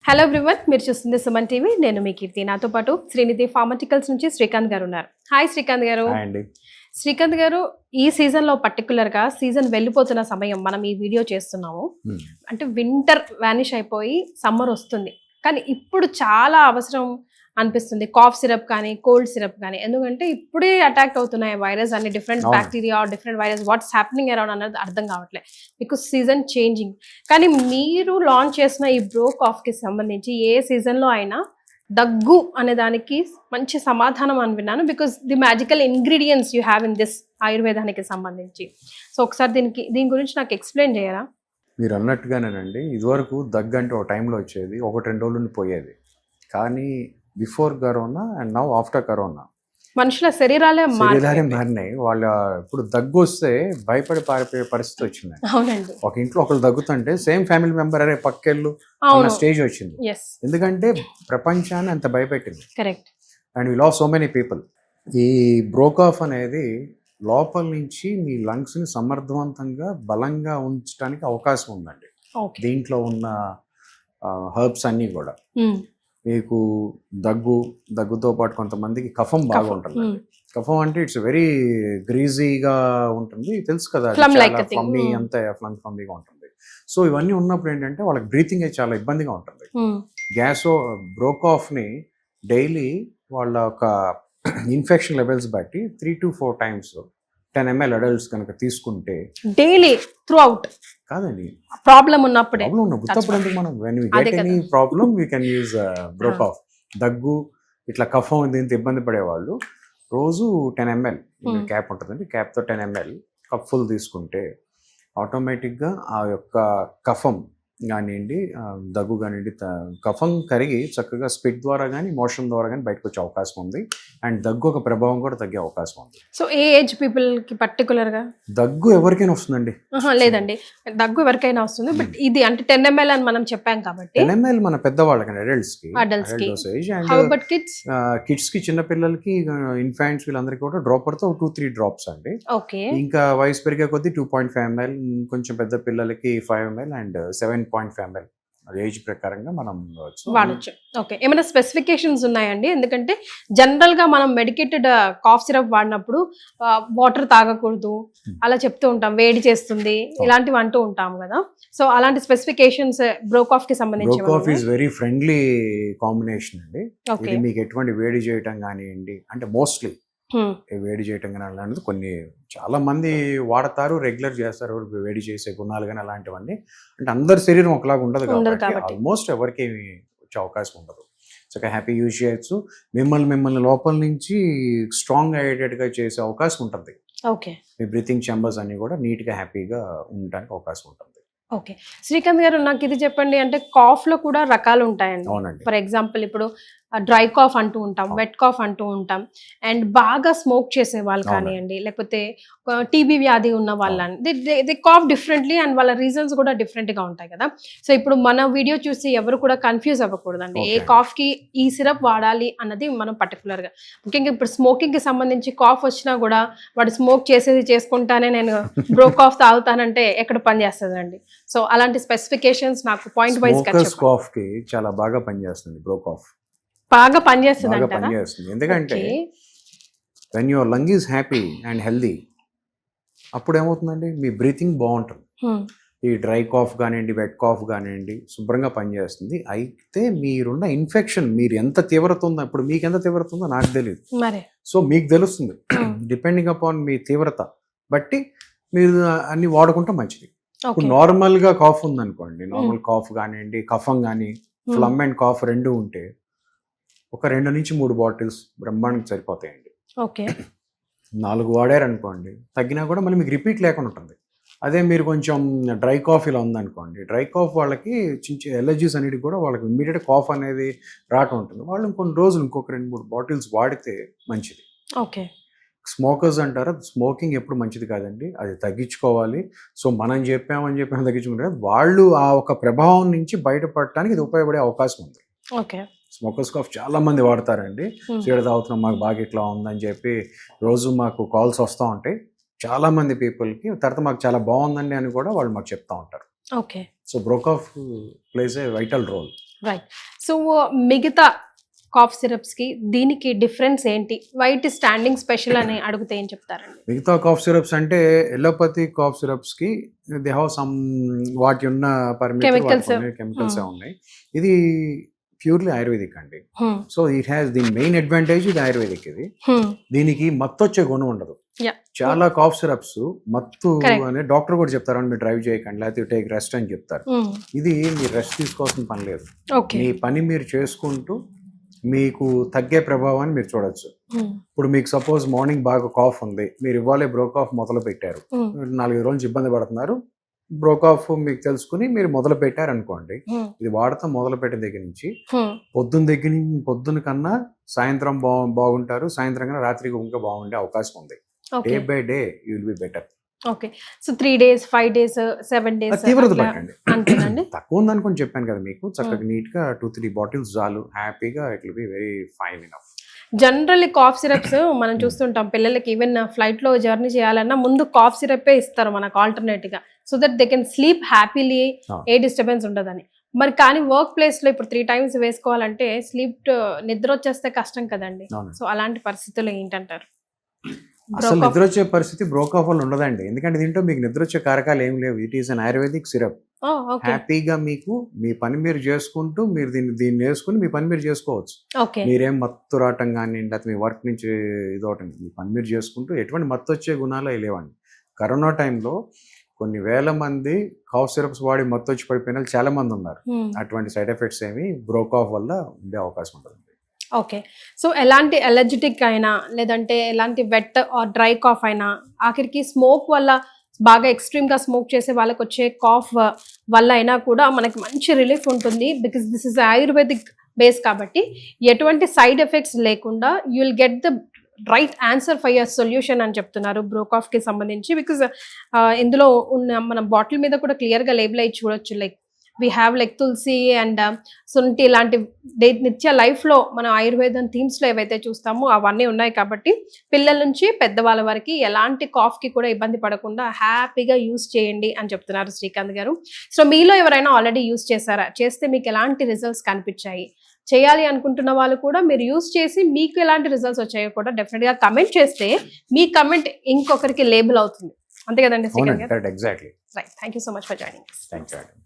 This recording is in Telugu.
హలో ఎవ్రీవన్, మీరు చూస్తుంది సుమన్ టీవీ. నేను మీ కీర్తి. నాతో పాటు శ్రీనిధి ఫార్మాటికల్స్ నుంచి శ్రీకాంత్ గారు ఉన్నారు. హాయ్ శ్రీకాంత్ గారు. శ్రీకాంత్ గారు, ఈ సీజన్లో పర్టికులర్గా సీజన్ వెళ్ళిపోతున్న సమయం మనం ఈ వీడియో చేస్తున్నాము. అంటే వింటర్ వానిష్ అయిపోయి సమ్మర్ వస్తుంది, కానీ ఇప్పుడు చాలా అవసరం అనిపిస్తుంది కాఫ్ సిరప్ కానీ కోల్డ్ సిరప్ కానీ. ఎందుకంటే ఇప్పుడే అటాక్ అవుతున్నాయి వైరస్ అన్ని, different bacteria different virus, what's happening around అన్నది అర్థం కావట్లేదు బికాస్ సీజన్ చేంజింగ్. కానీ మీరు లాంచ్ చేసిన ఈ బ్రో కాఫ్కి సంబంధించి ఏ సీజన్లో అయినా దగ్గు అనే దానికి మంచి సమాధానం అని విన్నాను, because the magical ingredients you have in this ఆయుర్వేదానికి సంబంధించి. సో ఒకసారి దీని గురించి నాకు ఎక్స్ప్లెయిన్ చేయరా? మీరు అన్నట్టుగానేనండి, ఇదివరకు దగ్గు అంటే ఒక టైంలో వచ్చేది, 1-2 రోజులు పోయేది. కానీ before corona and now after corona మనుషుల శరీరాలే మారినాయి. వాళ్ళ ఇప్పుడు దగ్గు వస్తే భయపడి పారిపోయే పరిస్థితి వచ్చింది. అవునండి, ఒక ఇంట్లో ఒకరు దగ్గుతుంటే సేమ్ ఫ్యామిలీ మెంబర్ అరే పక్కెళ్ళు అన్న స్టేజ్ వచ్చింది. ఎందుకంటే ప్రపంచాన్ని అంత భయపెట్టింది. Correct. And we loss so many people. ఈ బ్రోకాఫ్ అనేది లోపల నుంచి మీ లంగ్స్ ని సమర్థవంతంగా బలంగా ఉంచడానికి అవకాశం ఉందండి. దీంట్లో ఉన్న హర్బ్స్ అన్నీ కూడా మీకు దగ్గుతో పాటు కొంతమందికి కఫం బాగా ఉంటుంది. కఫం అంటే ఇట్స్ వెరీ గ్రీజీగా ఉంటుంది, తెలుసు కదా, ఫ్లమ్మీ అంతా ఫ్లమ్మీగా ఉంటుంది. సో ఇవన్నీ ఉన్నప్పుడు ఏంటంటే వాళ్ళకి బ్రీతింగ్ చాలా ఇబ్బందిగా ఉంటుంది. బ్రోకాఫ్ ని డైలీ వాళ్ళ ఒక ఇన్ఫెక్షన్ లెవెల్స్ బట్టి 3 to 4 times 10 ml అడల్ట్స్ కనుక తీసుకుంటే డైలీ త్రూ అవుట్ కాదండి, ప్రాబ్లం ఉన్నప్పుడే మనం when we get any problem we can use బ్రోకాఫ్. దగ్గు ఇట్లా కఫం దీంతో ఇబ్బంది పడేవాళ్ళు రోజు 10 ml క్యాప్ ఉంటుందండి, క్యాప్తో 10 ml కప్ ఫుల్ తీసుకుంటే ఆటోమేటిక్గా ఆ యొక్క కఫం కానివ్వండి, దగ్గు కానివ్వండి, కఫం కరిగి చక్కగా స్పిట్ ద్వారా కానీ మోషన్ ద్వారా కానీ బయటకు వచ్చే అవకాశం ఉంది. అండ్ దగ్గు ఒక ప్రభావం కూడా తగ్గే అవకాశం ఉంది. సో ఏ ఏజ్ పీపుల్ కి పర్టికులర్ గా దగ్గు ఎవరికైనా వస్తుందండి? లేదండి, దగ్గు ఎవరికైనా వస్తుంది, బట్ ఇది అంటే 10 ml అని మనం చెప్పాం కాబట్టి 10 ml మన పెద్దవాళ్ళకి, అడల్ట్స్ కి. కిడ్స్ కి, చిన్న పిల్లలకి, ఇన్ఫాంట్స్ వీళ్ళందరికీ కూడా డ్రాప్ పడితే 2-3 drops అండి. ఇంకా వయసు పెరిగే కొద్దీ 2.5 ml, కొంచెం పెద్ద పిల్లలకి 5 ml అండ్ 7.5 ml ఏజ్ ప్రకారంగా మనం వాడచ్చు. ఓకే, ఏమైనా స్పెసిఫికేషన్స్ ఉన్నాయండి? ఎందుకంటే జనరల్ గా మనం మెడికేటెడ్ కాఫ్ సిరప్ వాడినప్పుడు వాటర్ తాగకూడదు అలా చెప్తూ ఉంటాం, వేడి చేస్తుంది ఇలాంటివి అంటూ ఉంటాం కదా. సో అలాంటి స్పెసిఫికేషన్స్ బ్రోకాఫ్ కి సంబంధించి? బ్రోకాఫ్ ఈజ్ వెరీ ఫ్రెండ్లీ కాంబినేషన్ అండి. ఇది మీకు ఎటువంటి వేడి చేయటం కానివ్వండి, అంటే మోస్ట్లీ వేడి చేయటం కానీ అలాంటిది కొన్ని చాలా మంది వాడతారు, రెగ్యులర్ చేస్తారు వేడి చేసే గుణాలు కానీ అలాంటివన్నీ. అంటే అందరి శరీరం ఒకలాగా ఉండదు కాబట్టి ఆల్మోస్ట్ ఎవరికి వచ్చే అవకాశం ఉండదు. చక్కగా హ్యాపీ యూజ్ చేయొచ్చు. మిమ్మల్ని లోపల నుంచి స్ట్రాంగ్ అయ్యేటట్టుగా చేసే అవకాశం ఉంటుంది. మీ బ్రీతింగ్ ఛాంబర్స్ అన్ని కూడా నీట్గా హ్యాపీగా ఉండడానికి అవకాశం ఉంటుంది. ఓకే, శ్రీకాంత్ గారు నాకు ఇది చెప్పండి, అంటే కాఫ్ లో కూడా రకాలు ఉంటాయండి. ఫర్ ఎగ్జాంపుల్ ఇప్పుడు డ్రై కాఫ్ అంటూ ఉంటాం, వెట్ కాఫ్ అంటూ ఉంటాం, అండ్ బాగా స్మోక్ చేసే వాళ్ళు కానివ్వండి, లేకపోతే టీబీ వ్యాధి ఉన్న వాళ్ళని దే కాఫ్ డిఫరెంట్లీ అండ్ వాళ్ళ రీజన్స్ కూడా డిఫరెంట్ గా ఉంటాయి కదా. సో ఇప్పుడు మన వీడియో చూసి ఎవరు కూడా కన్ఫ్యూజ్ అవ్వకూడదండి, ఏ కాఫ్ కి ఈ సిరప్ వాడాలి అన్నది మనం పర్టికులర్ గా. ముఖ్యంగా ఇప్పుడు స్మోకింగ్ కి సంబంధించి కాఫ్ వచ్చినా కూడా వాడు స్మోక్ చేసుకుంటానే నేను బ్రో కాఫ్ తాగుతానంటే ఎక్కడ పని చేస్తుందండి? సో అలాంటి స్పెసిఫికేషన్స్ నాకు పాయింట్ వైజ్ కాఫ్ కి చాలా బాగా పనిచేస్తుంది. బ్రో కాఫ్ బాగా పనిచేస్తుంది, ఎందుకంటే when your lung is happy and healthy, అప్పుడు ఏమవుతుందండి, మీ బ్రీతింగ్ బాగుంటుంది. ఈ డ్రై కాఫ్ కానివ్వండి, వెట్ కాఫ్ కానివ్వండి శుభ్రంగా పనిచేస్తుంది. అయితే మీరున్న ఇన్ఫెక్షన్ మీరు ఎంత తీవ్రత ఉందో, ఇప్పుడు మీకు ఎంత తీవ్రత ఉందో నాకు తెలియదు, సో మీకు తెలుస్తుంది. డిపెండింగ్ అపాన్ మీ తీవ్రత బట్టి మీరు అన్ని వాడుకుంటే మంచిది. ఇప్పుడు నార్మల్గా కాఫ్ ఉందనుకోండి, నార్మల్ కాఫ్ కానివ్వండి, కఫం కానీ, ఫ్లమ్ అండ్ కాఫ్ రెండు ఉంటే ఒక 2 నుంచి 3 బాటిల్స్ బ్రహ్మాండంగా సరిపోతాయండి. 4 వాడారనుకోండి, తగ్గినా కూడా మళ్ళీ మీకు రిపీట్ లేకుండా ఉంటుంది. అదే మీరు కొంచెం డ్రై కాఫ్ ఇలా ఉందనుకోండి, డ్రై కాఫ్ వాళ్ళకి చిన్న ఎలర్జీస్ అనేవి కూడా వాళ్ళకి ఇమ్మీడియట్ కాఫ్ అనేది రావటం ఉంటుంది. వాళ్ళు కొన్ని రోజులు ఇంకొక 2-3 బాటిల్స్ వాడితే మంచిది. స్మోకర్స్ అంటారా, స్మోకింగ్ ఎప్పుడు మంచిది కాదండి, అది తగ్గించుకోవాలి. సో మనం చెప్పామని తగ్గించుకుంటే వాళ్ళు ఆ ఒక ప్రభావం నుంచి బయటపడటానికి ఇది ఉపయోగపడే అవకాశం ఉంది. స్మోకర్స్ కాఫ్ చాలా మంది వాడతారండి. సీడ తాగుతున్నాం, మాకు బాగా ఇట్లా ఉందని చెప్పి రోజు మాకు కాల్స్ వస్తూ ఉంటాయి చాలా మంది పీపుల్కి. తర్వాత మాకు చాలా బాగుందండి అని కూడా వాళ్ళు మాకు చెప్తా ఉంటారు. సో బ్రోకాఫ్ plays a vital role. Right. So మిగతా కాఫ్ సిరప్స్ కి దీనికి డిఫరెన్స్ ఏంటి? వైట్ స్టాండింగ్ స్పెషల్ అని అడిగితే ఏం చెప్తారండి? మిగతా కాఫ్ సిరప్స్ అంటే ఎలోపతి కాఫ్ సిరప్స్ కి దే హావ్ సమ్ వాటి ఉన్న Chemicals. కెమికల్స్ ఉన్నాయి. ఇది ప్యూర్లీ ఆయుర్వేదిక్ అండి. సో ఇట్ హ్యాస్ దీని మెయిన్ అడ్వాంటేజ్ ఇది ఆయుర్వేదిక్. ఇది దీనికి మత్తు వచ్చే గుణం ఉండదు. Yeah. చాలా కాఫ్ సిరప్స్ మత్తు Correct. అనే డాక్టర్ కూడా చెప్తారు, మీరు డ్రైవ్ చేయకండి లేకపోతే టేక్ రెస్ట్ అని చెప్తారు. ఇది మీరు రెస్ట్ తీసుకోవాల్సిన పని లేదు. ఓకే. మీ పని మీరు చేసుకుంటూ మీకు తగ్గే ప్రభావాన్ని మీరు చూడొచ్చు. ఇప్పుడు మీకు సపోజ్ మార్నింగ్ బాగా కాఫ్ ఉంది, మీరు ఇవ్వాలి బ్రోకాఫ్ మొదలు పెట్టారు, 4 రోజులు ఇబ్బంది పడుతున్నారు, బ్రోకాఫ్ మీకు తెలుసుకుని మీరు మొదలు పెట్టారు అనుకోండి, ఇది వాడతాం మొదలు పెట్టిన దగ్గర నుంచి పొద్దున్న కన్నా సాయంత్రం బాగుంటారు, సాయంత్రం కన్నా రాత్రికి ఇంకా బాగుండే అవకాశం ఉంది. Day by day you will be better. Okay. So 3 days, 5 days, 7 days తీవ్రత పట్టండి. అంతేనండి. తక్కువ ఉందనుకొని చెప్పాను కదా మీకు, చక్కగా నీట్ గా 2-3 బాటిల్స్ చాలు, హ్యాపీగా it will be very fine enough. Generally cough syrups మనం చూస్తుంటాం, పిల్లలకి ఈవెన్ ఫ్లైట్ లో జర్నీ చేయాలన్నా ముందు కాఫ్ సిరప్ ఇస్తారు మనకు ఆల్టర్నేట్ గా, so that they can sleep happily, A disturbance ఉండదని. మరి కానీ వర్క్ ప్లేస్ లో ఇప్పుడు 3 times వేసుకోవాలంటే నిద్ర వచ్చేస్తే కష్టం కదండి. సో అలాంటి పరిస్థితుల్లో ఏంటంటారు? అసలు నిద్ర వచ్చే పరిస్థితి బ్రోకాఫ్ వల్ల ఉండదండి, ఎందుకంటే దీంట్లో మీకు నిద్ర వచ్చే కారకాలు ఏం లేవు. It is an ayurvedic syrup. హ్యాపీగా మీకు మీ పని మీరు చేసుకుంటూ మీరు దీన్ని వేసుకుని మీ పని మీరు చేసుకోవచ్చు. మీరేం మత్తు రావటం కానీ లేకపోతే మీ వర్క్ నుంచి ఇదవటం, మీ పని మీరు చేసుకుంటూ ఎటువంటి మత్తు వచ్చే గుణాలు లేవండి. కరోనా టైంలో కొన్ని వేల మంది కాఫ్ సిరప్స్ వాడి మత్తు వచ్చి పడిపోయిన వాళ్ళు చాలా మంది ఉన్నారు. అటువంటి సైడ్ ఎఫెక్ట్స్ ఏమి బ్రోకాఫ్ వల్ల ఉండే అవకాశం ఉంటుంది. ఓకే. సో ఎలాంటి ఎలర్జిటిక్ అయినా లేదంటే ఎలాంటి వెట్ ఆర్ డ్రై కాఫ్ అయినా, ఆఖరికి స్మోక్ వల్ల బాగా ఎక్స్ట్రీమ్ గా స్మోక్ చేసే వాళ్ళకి వచ్చే కాఫ్ వల్ల అయినా కూడా మనకి మంచి రిలీఫ్ ఉంటుంది. Because this is ayurvedic base కాబట్టి ఎటువంటి సైడ్ ఎఫెక్ట్స్ లేకుండా you will get the right answer for your solution అని చెప్తున్నారు బ్రోకాఫ్ కి సంబంధించి. బికాస్ ఇందులో ఉన్న మన బాటిల్ మీద కూడా క్లియర్ గా లేబుల్ అయ్యి చూడొచ్చు, like we have like tulsi and shunti ఇలాంటి నిత్య లైఫ్లో మన ఆయుర్వేదం థీమ్స్లో ఏవైతే చూస్తామో అవన్నీ ఉన్నాయి కాబట్టి పిల్లల నుంచి పెద్దవాళ్ళ వరకు ఎలాంటి కాఫ్కి కూడా ఇబ్బంది పడకుండా హ్యాపీగా యూస్ చేయండి అని చెప్తున్నారు శ్రీకాంత్ గారు. సో మీలో ఎవరైనా ఆల్రెడీ యూస్ చేశారా, చేస్తే మీకు ఎలాంటి రిజల్ట్స్ కనిపించాయి, చేయాలి అనుకుంటున్న వాళ్ళు కూడా మీరు యూస్ చేసి మీకు ఎలాంటి రిజల్ట్స్ వచ్చాయో కూడా డెఫినెట్గా కమెంట్ చేస్తే మీ కమెంట్ ఇంకొకరికి లేబుల్ అవుతుంది. అంతే కదండి శ్రీకాంత్ గారు? Exactly. Right. Thank you so much for joining. Thank you.